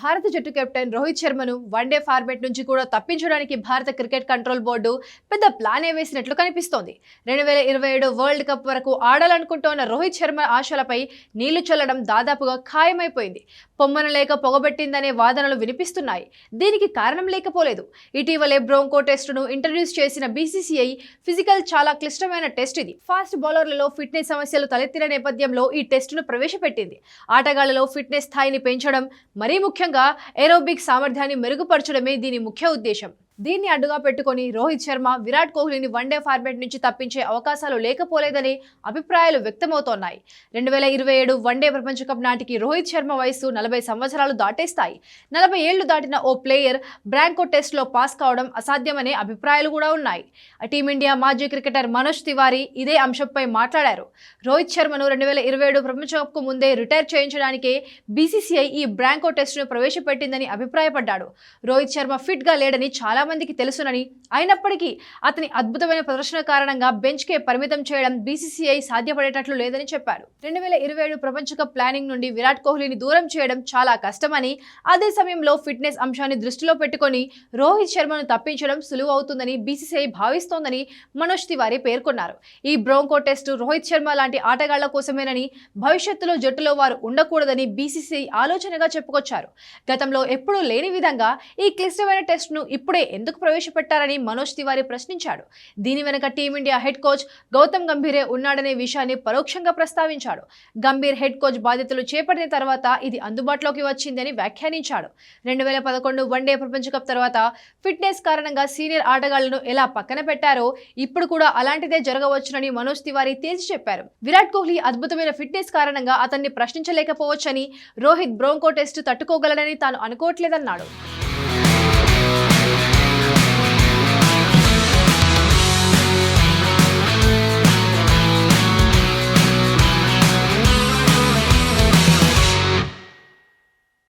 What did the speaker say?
భారత జట్టు captain Rohit శర్మను one day format నుంచి కూడా తప్పించడానికి భారత క్రికెట్ కంట్రోల్ బోర్డు పెద్ద ప్లానే వేసినట్లు కనిపిస్తోంది. 2027 వరల్డ్ కప్ వరకు ఆడాలనుకుంటోన్న రోహిత్ శర్మ ఆశలపై నీళ్లు చల్లడం దాదాపుగా ఖాయమైపోయింది. పొమ్మన లేక పొగబెట్టిందనే వాదనలు వినిపిస్తున్నాయి. దీనికి కారణం లేకపోలేదు. ఇటీవలే బ్రోంకో టెస్టును ఇంట్రడ్యూస్ చేసిన బీసీసీఐ ఫిజికల్ చాలా క్లిష్టమైన టెస్ట్ ఇది. ఫాస్ట్ బౌలర్లలో ఫిట్నెస్ సమస్యలు తలెత్తిన నేపథ్యంలో ఈ టెస్టును ప్రవేశపెట్టింది. ఆటగాళ్లలో ఫిట్నెస్ స్థాయిని పెంచడం, మరీ ముఖ్యంగా ఏరోబిక్ సామర్థ్యాన్ని మెరుగుపరచడమే దీని ముఖ్య ఉద్దేశం. దీన్ని అడ్డుగా పెట్టుకుని రోహిత్ శర్మ, విరాట్ కోహ్లీని వన్డే ఫార్మాట్ నుంచి తప్పించే అవకాశాలు లేకపోలేదని అభిప్రాయాలు వ్యక్తమవుతోన్నాయి. 2027 వన్డే ప్రపంచ కప్ నాటికి రోహిత్ శర్మ వయసు 40 సంవత్సరాలు దాటేస్తాయి. 40 ఏళ్లు దాటిన ఓ ప్లేయర్ బ్రాంకో టెస్ట్లో పాస్ కావడం అసాధ్యమనే అభిప్రాయాలు కూడా ఉన్నాయి. టీమిండియా మాజీ క్రికెటర్ మనోజ్ తివారీ ఇదే అంశంపై మాట్లాడారు. రోహిత్ శర్మను 2027 ప్రపంచ కప్కు ముందే రిటైర్ చేయించడానికే బీసీసీఐ ఈ బ్రాంకో టెస్టును ప్రవేశపెట్టిందని అభిప్రాయపడ్డాడు. రోహిత్ శర్మ ఫిట్ గా లేడని చాలా మందికి తెలుసునని, అయినప్పటికీ అతని అద్భుతమైన ప్రదర్శన కారణంగా బెంచ్కే పరిమితం చేయడం బీసీసీఐ సాధ్యపడేటట్లు లేదని చెప్పారు. 2027 ప్రపంచ కప్ ప్లానింగ్ నుండి విరాట్ కోహ్లీని దూరం చేయడం చాలా కష్టమని, అదే సమయంలో ఫిట్నెస్ అంశాన్ని దృష్టిలో పెట్టుకుని రోహిత్ శర్మను తప్పించడం సులువు అవుతుందని బీసీసీఐ భావిస్తోందని మనోజ్ తివారీ పేర్కొన్నారు. ఈ బ్రోంకో టెస్టు రోహిత్ శర్మ లాంటి ఆటగాళ్ల కోసమేనని, భవిష్యత్తులో జట్టులో వారు ఉండకూడదని బీసీసీఐ ఆలోచనగా చెప్పుకొచ్చారు. గతంలో ఎప్పుడూ లేని విధంగా ఈ క్లిష్టమైన టెస్టును ఇప్పుడే ఎందుకు ప్రవేశపెట్టారని మనోజ్ తివారీ ప్రశ్నించాడు. దీని వెనుక టీమిండియా హెడ్ కోచ్ గౌతమ్ గంభీరే ఉన్నాడనే విషయాన్ని పరోక్షంగా ప్రస్తావించాడు. గంభీర్ హెడ్ కోచ్ బాధ్యతలు చేపట్టిన తర్వాత ఇది అందుబాటులోకి వచ్చిందని వ్యాఖ్యానించాడు. 2011 వన్డే ప్రపంచ కప్ తర్వాత ఫిట్నెస్ కారణంగా సీనియర్ ఆటగాళ్లను ఎలా పక్కన పెట్టారో ఇప్పుడు కూడా అలాంటిదే జరగవచ్చునని మనోజ్ తివారీ తేల్చి చెప్పారు. విరాట్ కోహ్లీ అద్భుతమైన ఫిట్నెస్ కారణంగా అతన్ని ప్రశ్నించలేకపోవచ్చని, రోహిత్ బ్రోంకో టెస్టు తట్టుకోగలడని తాను అనుకోవట్లేదన్నాడు.